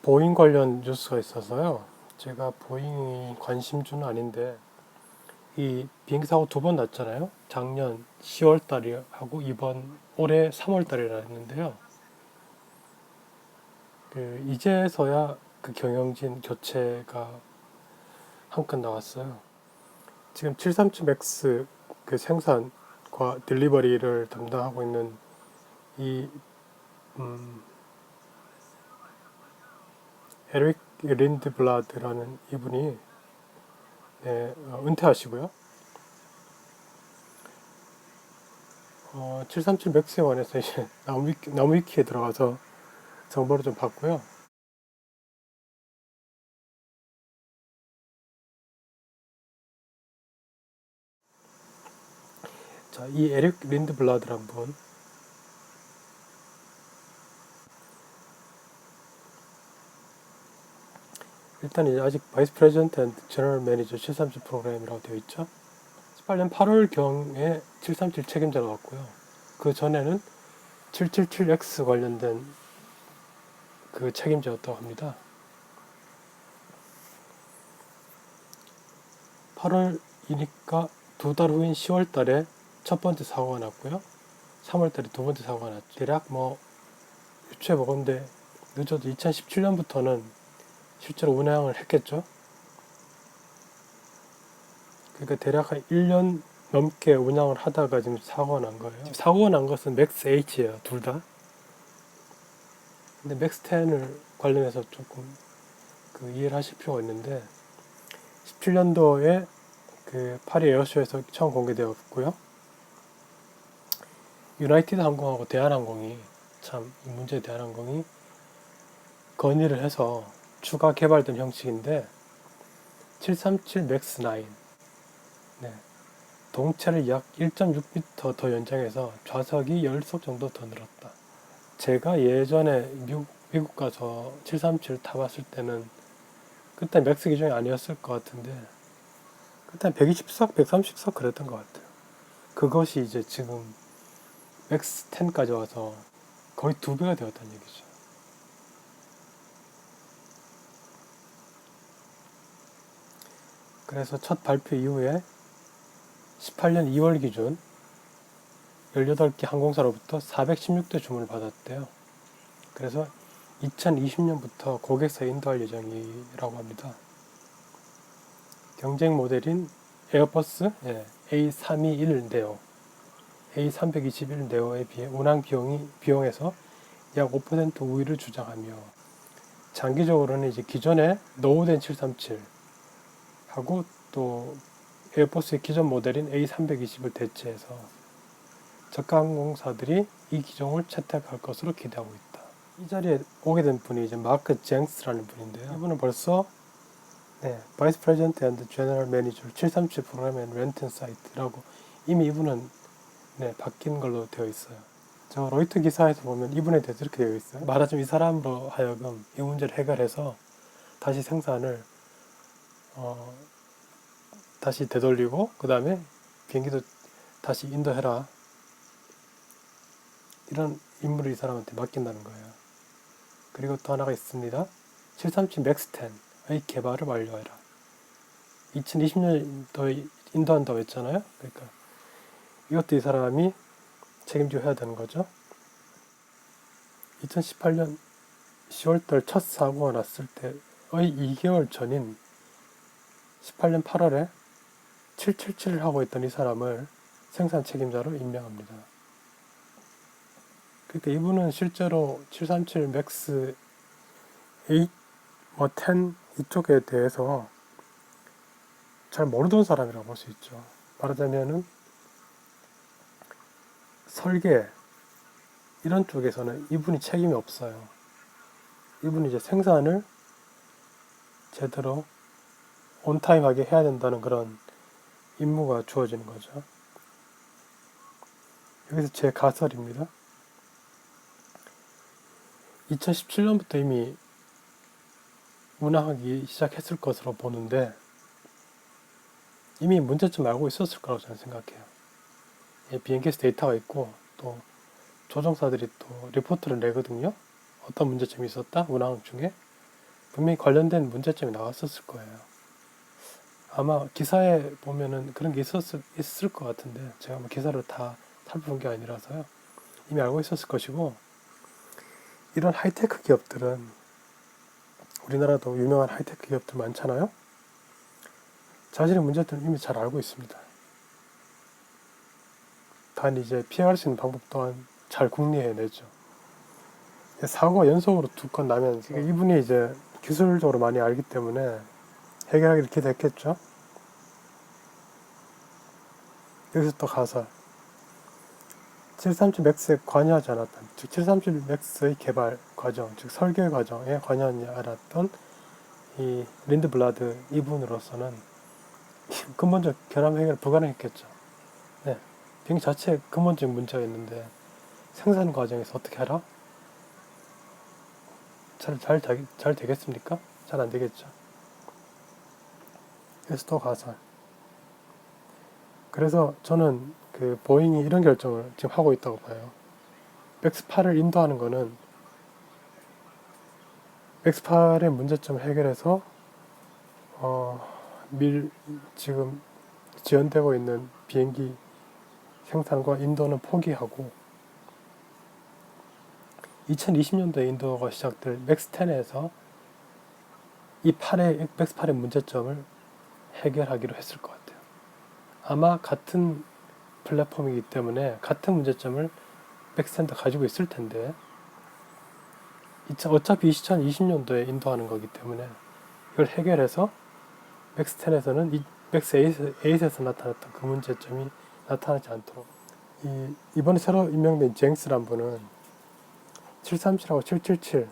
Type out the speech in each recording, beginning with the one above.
보잉 관련 뉴스가 있어서요. 제가 보잉이 관심주는 아닌데, 이 비행기 사고 두 번 났잖아요. 작년 10월 달에 하고 이번 올해 3월 달에 났는데요. 이제서야 그 경영진 교체가 한 건 나왔어요. 지금 737 맥스 그 생산과 딜리버리를 담당하고 있는 이 에릭 린드블라드라는 이분이 은퇴하시고요. 737 맥스에 관해서 이제 나무위키에 들어가서 정보를 좀 봤고요. 자, 이 에릭 린드블라드란 분, 일단 이제 아직 바이스 프레젠트 앤 제너럴 매니저 737 프로그램이라고 되어 있죠. 18년 8월경에 737 책임자가 왔고요. 그 전에는 777X 관련된 그 책임자였다고 합니다. 8월이니까 두 달 후인 10월 달에 첫 번째 사고가 났고요. 3월 달에 두 번째 사고가 났죠. 대략 유추해 보건데 늦어도 2017년부터는 실제로 운항을 했겠죠. 그러니까 대략 한 1년 넘게 운항을 하다가 지금 사고가 난 거예요. 사고가 난 것은 맥스 H예요, 둘 다. 근데 맥스 10을 관련해서 조금 이해를 하실 필요가 있는데, 17년도에 그 파리 에어쇼에서 처음 공개되었고요. 유나이티드 항공하고 대한항공이 참 이 문제에 대한항공이 건의를 해서 추가 개발된 형식인데 737 맥스 9 동체를 약 1.6m 더 연장해서 좌석이 10석 정도 더 늘었다. 제가 예전에 미국 가서 737 타봤을 때는 그때 맥스 기종이 아니었을 것 같은데 그때 120석, 130석 그랬던 것 같아요. 그것이 이제 지금 맥스 10까지 와서 거의 2배가 되었다는 얘기죠. 그래서 첫 발표 이후에 18년 2월 기준 18개 항공사로부터 416대 주문을 받았대요. 그래서 2020년부터 고객사에 인도할 예정이라고 합니다. 경쟁 모델인 에어버스 A321 네오, A321 네오에 비해 운항 비용에서 약 5% 우위를 주장하며 장기적으로는 이제 기존의 노후된 737하고 또 에어버스의 기존 모델인 A320을 대체해서 저가 항공사들이 이 기종을 채택할 것으로 기대하고 있다. 이 자리에 오게 된 분이 이제 마크 쟁스라는 분인데요. 이분은 벌써 바이스 프레젠트 앤드 제너럴 매니저 737 프로그램 앤 렌트 사이트라고 이미 이분은 바뀐 걸로 되어 있어요. 저 로이터 기사에서 보면 이분에 대해서 이렇게 되어 있어요. 말하자면 이 사람으로 하여금 이 문제를 해결해서 다시 생산을 다시 되돌리고 그 다음에 비행기도 다시 인도해라, 이런 임무를 이 사람한테 맡긴다는 거예요. 그리고 또 하나가 있습니다. 737 맥스 10의 개발을 완료해라. 2020년도에 인도한다고 했잖아요. 그러니까 이것도 이 사람이 책임지고 해야 되는 거죠. 2018년 10월달 첫 사고가 났을 때의 2개월 전인 18년 8월에 777을 하고 있던 이 사람을 생산 책임자로 임명합니다. 그러니까 이분은 실제로 737 맥스 8, 10 이쪽에 대해서 잘 모르던 사람이라고 볼 수 있죠. 말하자면은 설계 이런 쪽에서는 이분이 책임이 없어요. 이분이 이제 생산을 제대로 온타임하게 해야 된다는 그런 임무가 주어지는 거죠. 여기서 제 가설입니다. 2017년부터 이미 운항하기 시작했을 것으로 보는데 이미 문제점 알고 있었을 거라고 저는 생각해요. 비행기에서 데이터가 있고 또 조종사들이 또 리포트를 내거든요. 어떤 문제점이 있었다? 운항 중에 분명히 관련된 문제점이 나왔었을 거예요. 아마 기사에 보면은 그런 게 있을 것 같은데 제가 뭐 기사를 다 살펴본 게 아니라서요. 이미 알고 있었을 것이고, 이런 하이테크 기업들은, 우리나라도 유명한 하이테크 기업들 많잖아요. 자신의 문제점을 이미 잘 알고 있습니다. 단 이제 피해갈 수 있는 방법 또한 잘 궁리해내죠. 사고가 연속으로 2건 나면서 이분이 이제 기술적으로 많이 알기 때문에 해결하기 이렇게 됐겠죠. 여기서 또 가설. 737 맥스에 관여하지 않았던, 즉 737 맥스의 개발 과정, 즉 설계 과정에 관여하지 않았던 이 린드블라드 이분으로서는 근본적 결함 해결 불가능했겠죠. 네, 비행기 자체에 근본적인 문제가 있는데 생산 과정에서 어떻게 하라? 잘 되겠습니까? 잘 안 되겠죠. 그래서 또 가설. 그래서 저는 그 보잉이 이런 결정을 지금 하고 있다고 봐요. 맥스8을 인도하는 거는 맥스8의 문제점을 해결해서 지금 지연되고 있는 비행기 생산과 인도는 포기하고 2020년도에 인도가 시작될 맥스10에서 맥스8의 문제점을 해결하기로 했을 것 같아요. 아마 같은 플랫폼이기 때문에 같은 문제점을 맥스10도 가지고 있을 텐데 어차피 2020년도에 인도하는 거기 때문에 이걸 해결해서 맥스10에서는 맥스8에서 나타났던 그 문제점이 나타나지 않도록, 이번에 새로 임명된 쟁스란 분은 737하고 777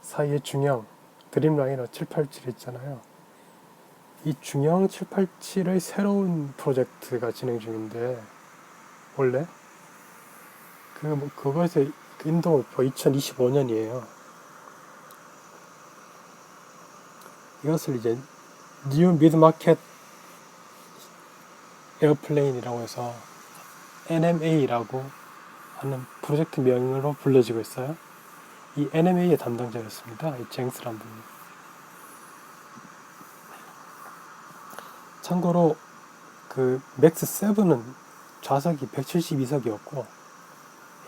사이의 중형 드림라이너 787 있잖아요. 이 중형 787의 새로운 프로젝트가 진행 중인데, 원래 그것의 인도 목표 2025년이에요. 이것을 이제 뉴 미드마켓 에어플레인이라고 해서 NMA라고 하는 프로젝트 명으로 불려지고 있어요. 이 NMA의 담당자였습니다. 이 쟁스란 분이. 참고로 그 맥스7은 좌석이 172석이었고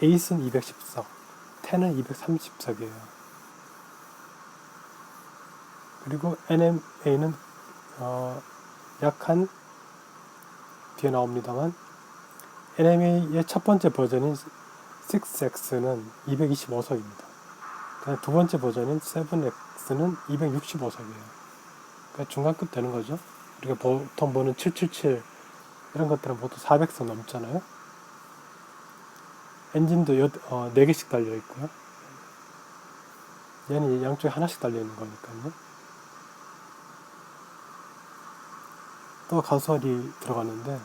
에이스는 210석, 10은 230석이에요. 그리고 NMA는 약한 뒤에 나옵니다만 NMA의 첫 번째 버전인 6X는 225석입니다. 두 번째 버전인 7X는 265석이에요. 그러니까 중간급 되는 거죠. 우리가 보통 보는 777 이런 것들은 모두 400석 넘잖아요. 엔진도 4개씩 달려있고요. 얘는 양쪽에 하나씩 달려있는 거니까요. 또 가설이 들어가는데,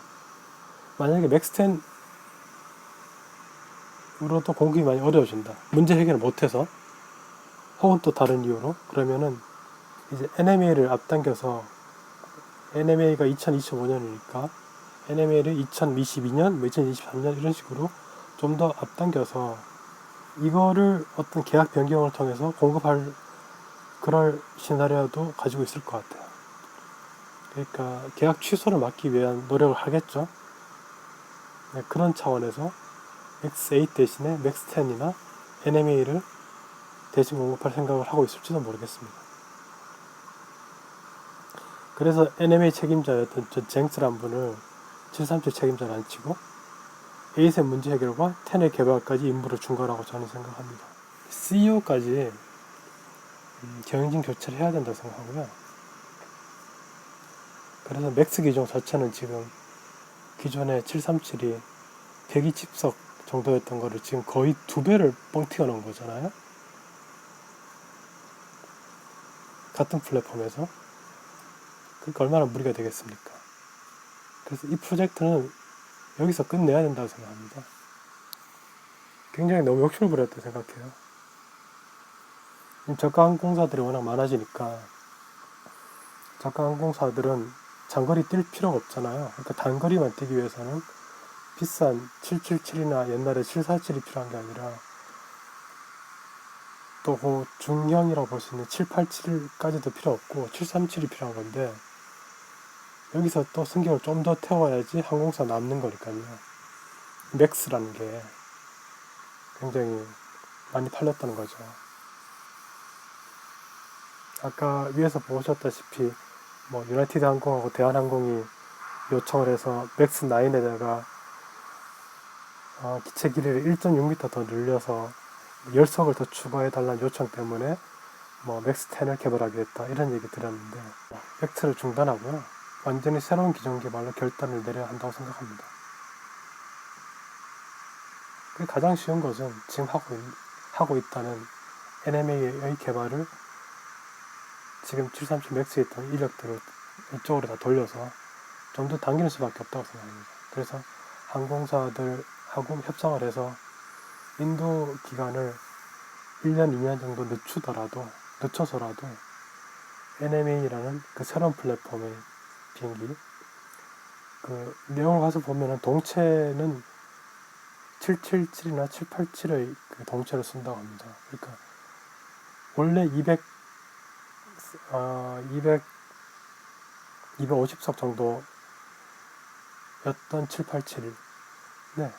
만약에 맥스10 으로도 공급이 많이 어려워진다. 문제 해결을 못해서, 혹은 또 다른 이유로, 그러면은 이제 NMA를 앞당겨서, NMA가 2025년이니까 NMA를 2022년, 2023년 이런 식으로 좀 더 앞당겨서 이거를 어떤 계약 변경을 통해서 공급할 그럴 시나리오도 가지고 있을 것 같아요. 그러니까 계약 취소를 막기 위한 노력을 하겠죠. 네, 그런 차원에서 X8 대신에 맥스10이나 NMA를 대신 공급할 생각을 하고 있을지도 모르겠습니다. 그래서 NMA 책임자였던 저 쟁스란 분을 737 책임자를 안 치고 8의 문제 해결과 10의 개발까지 임무를 준 거라고 저는 생각합니다. CEO까지 경영진 교체를 해야 된다고 생각하고요. 그래서 맥스 기종 자체는 지금 기존의 737이 120석 정도였던 거를 지금 거의 2배를 뻥 튀어놓은 거잖아요. 같은 플랫폼에서. 그러니까 얼마나 무리가 되겠습니까? 그래서 이 프로젝트는 여기서 끝내야 된다고 생각합니다. 굉장히 너무 욕심을 부렸다고 생각해요. 저가 항공사들이 워낙 많아지니까 저가 항공사들은 장거리 뛸 필요가 없잖아요. 그러니까 단거리만 뛰기 위해서는 비싼 777이나 옛날에 747이 필요한 게 아니라 또 그 중형이라고 볼 수 있는 787까지도 필요 없고 737이 필요한 건데, 여기서 또 승객을 좀 더 태워야지 항공사 남는 거니까요. 맥스라는 게 굉장히 많이 팔렸다는 거죠. 아까 위에서 보셨다시피 뭐 유나이티드 항공하고 대한항공이 요청을 해서 맥스 9에다가 기체 길이를 1.6m 더 늘려서 10석을 더 추가해달라는 요청 때문에 뭐 맥스 10을 개발하겠다 이런 얘기 드렸는데, 맥스를 중단하고요, 완전히 새로운 기종 개발로 결단을 내려야 한다고 생각합니다. 그 가장 쉬운 것은 지금 하고 있다는 NMA의 개발을 지금 737 맥스에 있던 인력들을 이쪽으로 다 돌려서 좀 더 당기는 수밖에 없다고 생각합니다. 그래서 항공사들하고 협상을 해서 인도 기간을 1년, 2년 정도 늦춰서라도 NMA라는 그 새로운 플랫폼의 비행기, 그 내용을 가서 보면은 동체는 777이나 787의 그 동체를 쓴다고 합니다. 그러니까 원래 250석 정도였던 787, 네,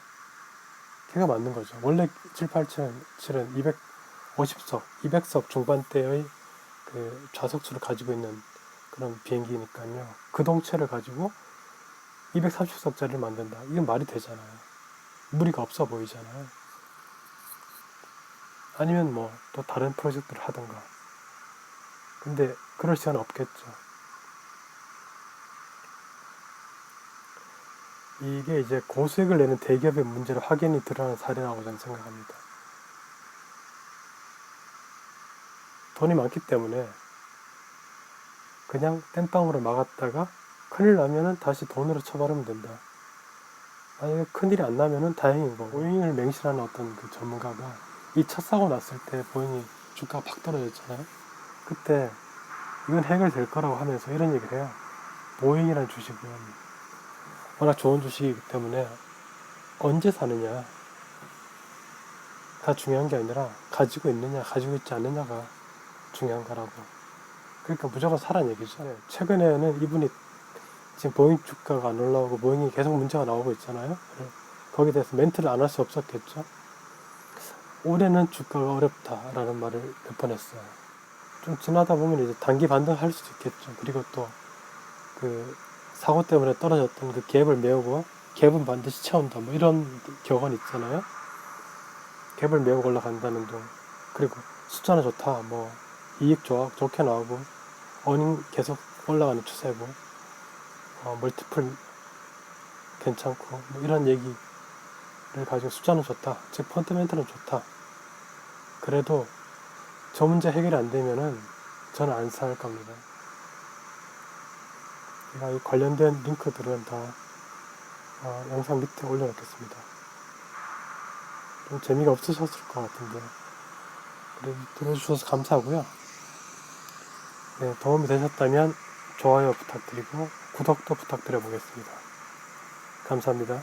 걔가 맞는 거죠. 원래 787은 200석 중반대의 그 좌석수를 가지고 있는 그런 비행기니까요. 그 동체를 가지고 230석짜리를 만든다. 이건 말이 되잖아요. 무리가 없어 보이잖아요. 아니면 뭐 또 다른 프로젝트를 하든가. 근데 그럴 시간은 없겠죠. 이게 이제 고수익을 내는 대기업의 문제로 확연히 드러나는 사례라고 저는 생각합니다. 돈이 많기 때문에 그냥 땜빵으로 막았다가 큰일 나면은 다시 돈으로 처벌하면 된다. 만약에 큰일이 안 나면은 다행인 거고, 보잉을 맹신하는 어떤 그 전문가가 이 첫 사고 났을 때 보잉이 주가가 팍 떨어졌잖아요. 그때 이건 해결될 거라고 하면서 이런 얘기를 해요. 보잉이라는 주식은 워낙 좋은 주식이기 때문에 언제 사느냐 가 중요한 게 아니라 가지고 있느냐 가지고 있지 않느냐가 중요한 거라고. 그러니까 무조건 사라는 얘기죠. 최근에는 이분이 지금 보잉 주가가 안 올라오고 보잉이 계속 문제가 나오고 있잖아요. 거기에 대해서 멘트를 안 할 수 없었겠죠. 올해는 주가가 어렵다라는 말을 몇 번 했어요. 좀 지나다 보면 이제 단기 반등할 수도 있겠죠. 그리고 또 그 사고 때문에 떨어졌던 그 갭을 메우고 갭은 반드시 채운다, 뭐 이런 격언 있잖아요. 갭을 메우고 올라간다는 둥. 그리고 숫자는 좋다, 뭐 이익 좋게 나오고 어닝 계속 올라가는 추세고 멀티플 괜찮고 뭐 이런 얘기를 가지고 숫자는 좋다, 즉 펀더멘털은 좋다. 그래도 저 문제 해결이 안 되면은 저는 안 살 겁니다. 제가 이 관련된 링크들은 다 영상 밑에 올려놓겠습니다. 좀 재미가 없으셨을 것 같은데 그래도 들어주셔서 감사하고요. 네, 도움이 되셨다면 좋아요 부탁드리고 구독도 부탁드려 보겠습니다. 감사합니다.